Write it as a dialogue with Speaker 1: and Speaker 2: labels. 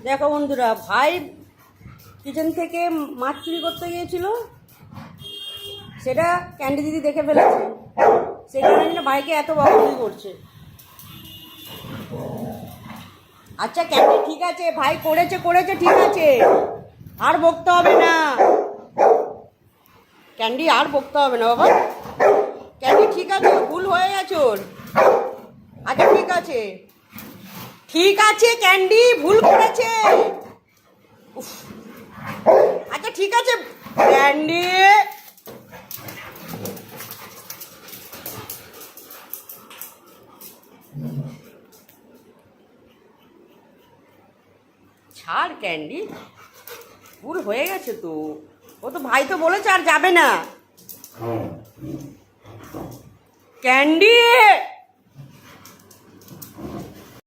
Speaker 1: দেখো বন্ধুরা, ভাই কিচেন থেকে মাছ চুরি করতে গিয়েছিল, সেটা ক্যান্ডি দিদি দেখে ফেলেছে। সেই কারণে ভাইকে এত বকাবকি করছে। আচ্ছা ক্যান্ডি ঠিক আছে, ভাই করেছে ঠিক আছে, আর বকতে হবে না ক্যান্ডি, আর বকতে হবে না বাবা। ক্যান্ডি ঠিক আছে, ভুল হয়ে গেছে ওর। আচ্ছা ঠিক আছে ক্যান্ডি ভুল করেছে। উফ, আচ্ছা ঠিক আছে ক্যান্ডি। ছাড় ক্যান্ডি, ভুল হয়ে গেছে তো। ও তো ভাই তো বলেছে আর যাবে না ক্যান্ডি।